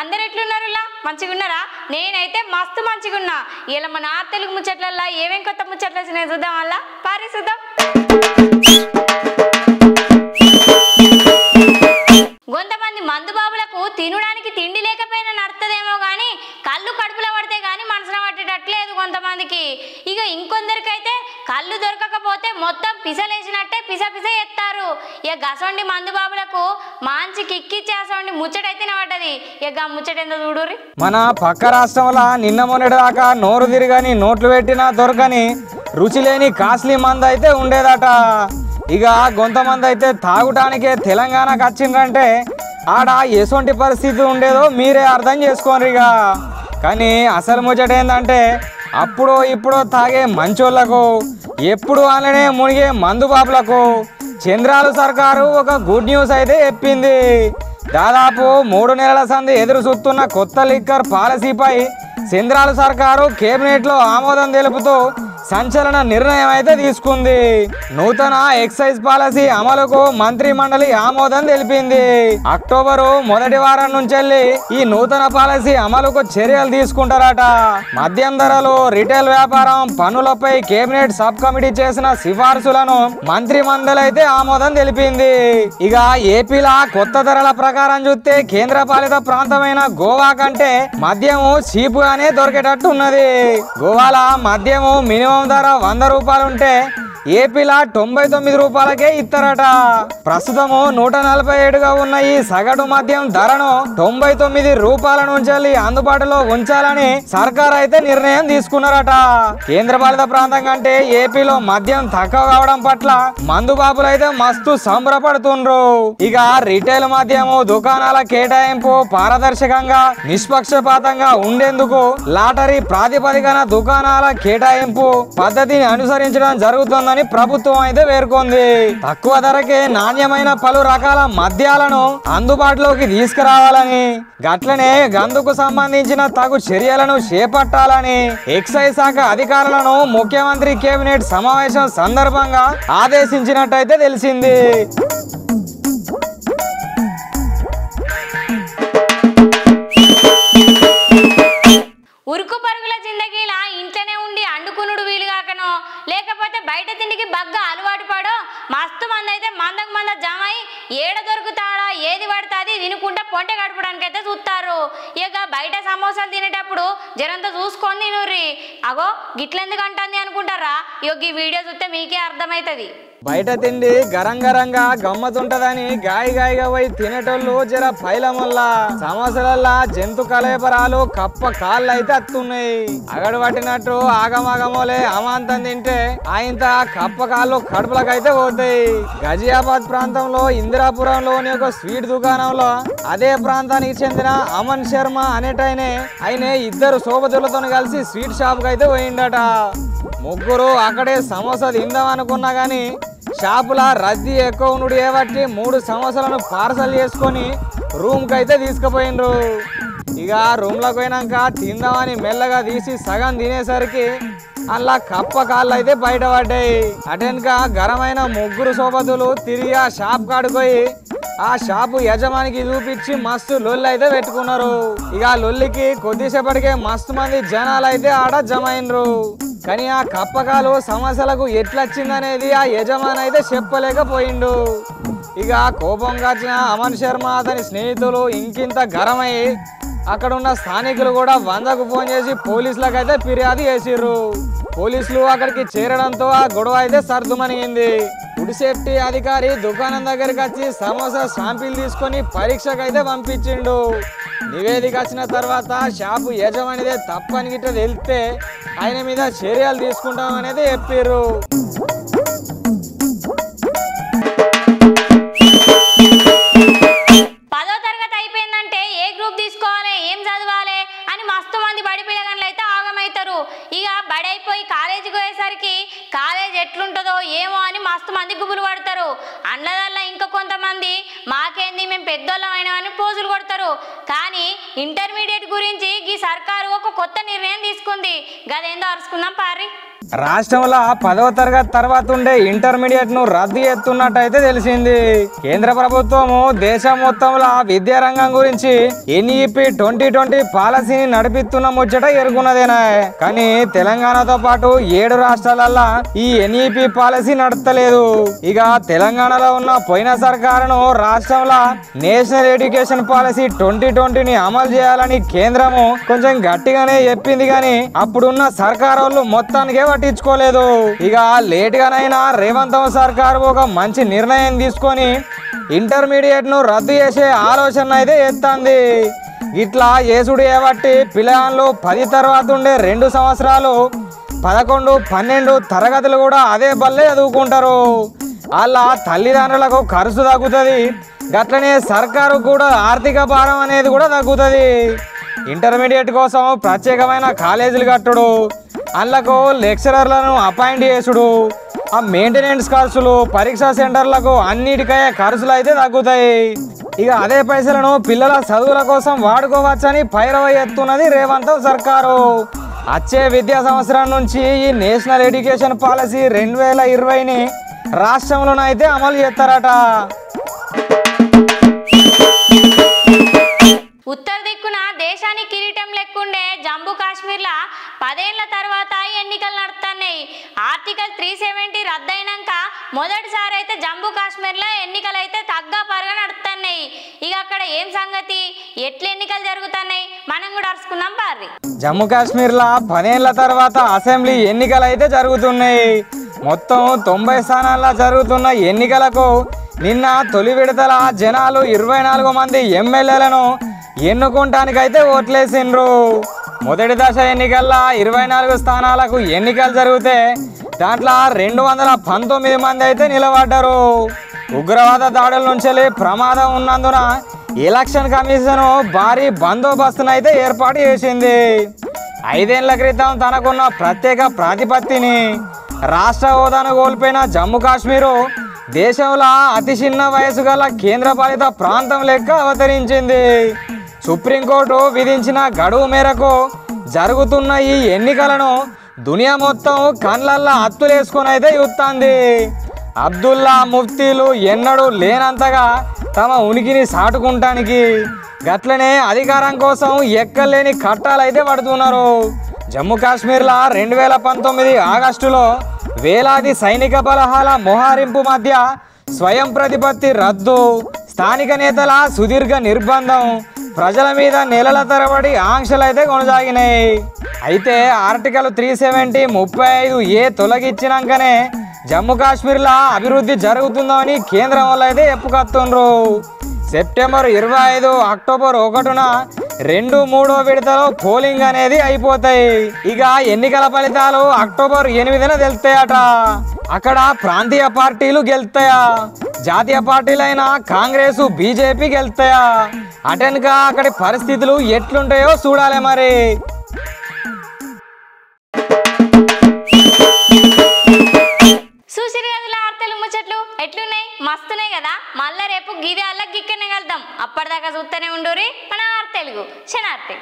అందరు ఎట్లున్నారులా మంచిగా ఉన్నారా? నేనైతే మస్తు మంచిగా ఉన్నా. ఇలా మన తెలుగు ముచ్చట్లల్లో ఏమేం కొత్త ముచ్చట్లు వచ్చినాయి చూద్దాం. వల్ల పారి చూద్దాం. కొంతమంది మందు బాబులకు తినడానికి తిండి లేకపోయినా నడుతుందేమో కానీ కళ్ళు కడుపులో పడితే కానీ మనసులో పట్టేటట్లేదు కొంతమందికి. ఇక ఇంకొందరికైతే కళ్ళు దొరకకపోతే మొత్తం పిసలేసినట్టే పిస ఎత్తారు. ఇక గసండి మందు బాబులకు మంచి కిక్కిచ్చేసండి ముచ్చటైతేనే పడ్డది. ఇక ముచ్చట ఎంత చూడుర్రి. మన పక్క రాష్ట్రంలో నిన్న మొన్నటిదాకా నోరు తిరగని నోట్లు పెట్టినా దొరకని రుచి లేని కాస్ట్లీ మందు అయితే ఉండేదట. ఇక కొంతమంది అయితే తాగటానికే తెలంగాణకు వచ్చిందంటే ఆడ ఎటువంటి పరిస్థితి ఉండేదో మీరే అర్థం చేసుకోండి. ఇక కానీ అసలు ముచ్చట ఏంటంటే అప్పుడో ఇప్పుడో తాగే మంచోళ్లకు ఎప్పుడు అలానే మునిగే మందు బాబులకు చంద్రాల సర్కారు ఒక గుడ్ న్యూస్ అయితే చెప్పింది. దాదాపు 3 నెలల సంది ఎదురు చూస్తున్న కొత్త లిక్కర్ పాలసీపై చంద్రాల సర్కారు కేబినెట్లో ఆమోదం తెలుపుతూ సంచలన నిర్ణయం అయితే తీసుకుంది. నూతన ఎక్సైజ్ పాలసీ అమలుకు మంత్రి మండలి ఆమోదం తెలిపింది. అక్టోబరు మొదటి వారం నుంచి ఈ నూతన పాలసీ అమలుకు చర్యలు తీసుకుంటారట. మద్యం ధరలు, రిటైల్ వ్యాపారం, పన్నులపై కేబినెట్ సబ్ కమిటీ చేసిన సిఫార్సులను మంత్రి మండలి అయితే ఆమోదం తెలిపింది. ఇక ఏపీలో కొత్త ధరల ప్రకారం చూస్తే కేంద్ర పాలిత ప్రాంతమైన గోవా కంటే మద్యము చీపుగానే దొరికేటట్టు ఉన్నది. గోవాల మద్యము మినిమం ధర 100 రూపాయలు ఉంటే ఏపీలో 99 రూపాయలకే ఇస్తారట. ప్రస్తుతము 147గా ఉన్న ఈ సగటు మద్యం ధరను 99 రూపాయల నుంచి అందుబాటులో ఉంచాలని సర్కార్ అయితే నిర్ణయం తీసుకున్నారట. కేంద్రపాలిత ప్రాంతం కంటే ఏపీలో మద్యం తక్కువ కావడం పట్ల మందు బాబులు అయితే మస్తు సంబరపడుతుండ్రు. ఇక రిటైల్ మద్యము దుకాణాల కేటాయింపు పారదర్శకంగా నిష్పక్షపాతంగా ఉండేందుకు లాటరీ ప్రాతిపదికన దుకాణాల కేటాయింపు పద్ధతిని అనుసరించడం జరుగుతుందని ప్రభుత్వం అయితే పేర్కొంది. తక్కువ ధరకే నాణ్యమైన పలు రకాల మద్యాలను అందుబాటులోకి తీసుకురావాలని, గట్లనే గందుకు సంబంధించిన తగు చర్యలను చేపట్టాలని ఎక్సైజ్ శాఖ అధికారులను ముఖ్యమంత్రి కేబినెట్ సమావేశం సందర్భంగా ఆదేశించినట్టయితే తెలిసింది. ఉరుకు పరుగుల జిందగీలా ఇంట్లోనే ఉండి అండుకునుడు వీలు కాకనో లేకపోతే బయట తిండికి బగ్గా అలవాటు పడో మస్తు మంది అయితే మందకు మంద జమై ఏడ దొరుకుతాడా ఏది పడుతుంది తినుకుంటే పొంట గడపడానికి అయితే చూస్తారు. ఇక బయట సమోసాలు తినేటప్పుడు జరంతా చూసుకొని తినుర్రి. అగో గిట్లెందుకు అంటుంది అనుకుంటారా? ఇక ఈ వీడియో చూస్తే మీకే అర్థమవుతుంది. బయట తిండి గరంగరంగా గమ్మతుంటదని గాయగా పోయి తినేటోళ్ళు జర పైలముల్లా సమోసాలల్లా జంతు కలేబరాలు కప్ప కాళ్ళు అయితే అత్తున్నాయి. అగడు పట్టినట్టు ఆగమాగమోలే అమాంతం తింటే ఆయంత కప్ప కాళ్ళు కడుపులకైతే పోతాయి. గజియాబాద్ ప్రాంతంలో ఇందిరాపురంలోని ఒక స్వీట్ దుకాణంలో అదే ప్రాంతానికి చెందిన అమన్ శర్మ అనేటైనే ఆయన 2 సోబతులతో కలిసి స్వీట్ షాప్ కి అయితే పోయిండట. ముగ్గురు అక్కడే సమోసా తిందాం అనుకున్నా గానీ షాపుల రద్దీ ఎక్కువ ఉండు ఏబట్టి 3 సమోసాలను పార్సల్ చేసుకొని రూమ్ కి అయితే తీసుకుపోయిండ్రు. ఇక రూమ్ లోకి పోయినాక తిందామని మెల్లగా తీసి సగం తినేసరికి అలా కప్ప కాళ్ళు అయితే బయటపడ్డాయి. అటెన్గా గరమైన 3 సోబతులు తిరిగి ఆ షాప్ కాడుకోయి ఆ షాపు యజమానికి చూపించి మస్తు లొల్లి అయితే పెట్టుకున్నారు. ఇక ఆ లొల్లికి కొద్దిసేపటికే మస్తు మంది జనాలు అయితే ఆడ జమైనరు. కానీ ఆ కప్పకాలు సమస్యలకు ఎట్లొచ్చిందనేది ఆ యజమాని అయితే చెప్పలేకపోయిండు. ఇక కోపంగా వచ్చిన అమన్ శర్మ అతని స్నేహితులు ఇంకింత గరమై అక్కడున్న స్థానికులు కూడా 100కు ఫోన్ చేసి పోలీసులకు అయితే ఫిర్యాదు చేసిర్రు. పోలీసులు అక్కడికి చేరడంతో ఆ గొడవ అయితే సర్దుమనిగింది. ఫుడ్ సేఫ్టీ అధికారి దుకాణం దగ్గరికి వచ్చి సమోసా శాంపిల్ తీసుకొని పరీక్షకు అయితే పంపించిండు. నివేదిక వచ్చిన తర్వాత షాపు యజమానిదే తప్పని గిట్ట తెలిస్తే ఆయన మీద చర్యలు తీసుకుంటామనేది చెప్పారు. ఇక బడైపోయి కాలేజీకి పోయేసరికి కాలేజ్ ఎట్లుంటుందో ఏమో అని మస్తు మంది గుబులు పడతారు. అండ్లదల్లా ఇంకా కొంతమంది మాకేంది మేము పెద్దోళ్ళమైనా అని పోజులు కొడతారు. కానీ ఇంటర్మీడియట్ గురించి ఈ సర్కారు ఒక కొత్త నిర్ణయం తీసుకుంది. గదేందో అరుచుకుందాం పారి. రాష్ట్రంలో 10వ తరగతి తర్వాత ఉండే ఇంటర్మీడియట్ ను రద్దు చేస్తున్నట్టయితే తెలిసింది. కేంద్ర ప్రభుత్వము దేశం మొత్తంలో విద్యారంగం గురించి NEP 2020 పాలసీని నడిపిస్తున్న ముచ్చట ఎరుగున్నదేనా. కానీ తెలంగాణతో పాటు 7 రాష్ట్రాలల్లో ఈ NEP పాలసీ నడతలేదు. ఇక తెలంగాణలో ఉన్న పోయిన సర్కారును రాష్ట్రంలో నేషనల్ ఎడ్యుకేషన్ పాలసీ 2020ని అమలు చేయాలని కేంద్రము కొంచెం గట్టిగానే చెప్పింది, కానీ అప్పుడున్న సర్కారు వాళ్ళు మొత్తానికే పట్టించుకోలేదు. ఇక లేట్ గానైనా రేవంత్ సర్కారు ఒక మంచి నిర్ణయం తీసుకొని ఇంటర్మీడియట్ ను రద్దు చేసే ఆలోచన అయితే ఎత్తంది. ఇట్లా చేసుడు ఏబట్టి పిల్లలు 10 తర్వాత ఉండే 2 సంవత్సరాలు 11, 12 తరగతులు కూడా అదే బల్లే చదువుకుంటారు. వాళ్ళ తల్లిదండ్రులకు ఖర్చు తగ్గుతుంది, గట్లనే సర్కారు కూడా ఆర్థిక భారం అనేది కూడా తగ్గుతుంది. ఇంటర్మీడియట్ కోసం ప్రత్యేకమైన కాలేజీలు కట్టుడు, అందులకు లెక్చరర్లను అపాయింట్ చేసుడు, ఆ మెయింటెనెన్స్ ఖర్చులు, పరీక్షా సెంటర్లకు అన్నిటికీ ఖర్చులు అయితే తగ్గుతాయి. ఇక అదే పైసలను పిల్లల చదువుల కోసం వాడుకోవచ్చని పైరవ ఎత్తున్నది రేవంత్ సర్కారు. వచ్చే విద్యా సంవత్సరం నుంచి ఈ నేషనల్ ఎడ్యుకేషన్ పాలసీ 2020ని రాష్ట్రంలోనైతే అమలు చేస్తారట. ఉత్తర దిక్కున దేశానికి కిరీటం లెక్కుండే జమ్మూ కాశ్మీర్లో 10 ఏళ్ల తర్వాత ఎన్నికలు నడుస్తున్నాయి. ఆర్టికల్ 370 రద్దయినాక మొదటిసారి అయితే జమ్మూ కాశ్మీర్లో ఎన్నికలు అయితే తగ్గపరగా నడుస్తున్నాయి. ఇక అక్కడ ఏం సంగతి, ఎట్లా ఎన్నికలు జరుగుతున్నాయి మనం కూడా అరుచుకుందాం పారి. జమ్మూ కాశ్మీర్లో 10 ఏళ్ల తర్వాత అసెంబ్లీ ఎన్నికలు అయితే జరుగుతున్నాయి. మొత్తం 90 స్థానాల్లో జరుగుతున్న ఎన్నికలకు నిన్న తొలి విడతల జనాలు 24 మంది ఎమ్మెల్యేలను ఎన్నుకోవటానికైతే ఓట్లేసిండ్రు. మొదటి దశ ఎన్నికల్లో 24 స్థానాలకు ఎన్నికలు జరిగితే దాంట్లో 219 మంది అయితే నిలబడ్డారు. ఉగ్రవాద దాడుల నుంచి ప్రమాదం ఉన్నందున ఎలక్షన్ కమిషన్ భారీ బందోబస్తును అయితే ఏర్పాటు చేసింది. 5 ఏళ్ల క్రితం తనకున్న ప్రత్యేక ప్రాతిపత్తిని రాష్ట్ర హోదాను కోల్పోయిన జమ్మూ కాశ్మీరు దేశంలో అతి చిన్న వయసు గల కేంద్రపాలిత ప్రాంతం లెక్క అవతరించింది. సుప్రీంకోర్టు విధించిన గడువు మేరకు జరుగుతున్న ఈ ఎన్నికలను దునియా మొత్తం కళ్ళల్లో అత్తులేసుకొని అయితే చూస్తుంది. అబ్దుల్లా ముఫ్తీలు ఎన్నడూ లేనంతగా తమ ఉనికిని సాటుకుంటానికి గట్లనే అధికారం కోసం ఎక్కలేని కట్టాలైతే పడుతున్నారు. జమ్మూ కాశ్మీర్లో 2019 ఆగస్టులో వేలాది సైనిక బలగాల మోహరింపు మధ్య స్వయం ప్రతిపత్తి రద్దు, స్థానిక నేతల సుదీర్ఘ నిర్బంధం, ప్రజల మీద నెలల తరబడి ఆంక్షలు అయితే కొనసాగినాయి. అయితే ఆర్టికల్ 370 35A తొలగించినాకనే జమ్మూ కాశ్మీర్లో అభివృద్ధి జరుగుతుందని కేంద్రం వల్ల అయితే చెప్పుకొస్తుండ్రు. సెప్టెంబర్ 25, అక్టోబర్ 1న 2, 3వ విడతలో పోలింగ్ అనేది అయిపోతాయి. ఇక ఎన్నికల ఫలితాలు అక్టోబర్ 8న తెలుస్తాయట. అక్కడ ప్రాంతీయ పార్టీలు గెలుస్తాయా, జాతీయ పార్టీలైన కాంగ్రెస్, బీజేపీ గెలుస్తాయా? అటెన్గా అక్కడి పరిస్థితులు ఎట్లుంటాయో చూడాలి మరి. ముచ్చట్లు ఎట్లున్నాయి, మస్తున్నాయి కదా. మళ్ళా రేపు గిది అల్ల గిక్కనే కలుద్దాం. అప్పటిదాకా చూస్తూనే ఉండుర్రి మన ఆర్ తెలుగు. శనార్తి.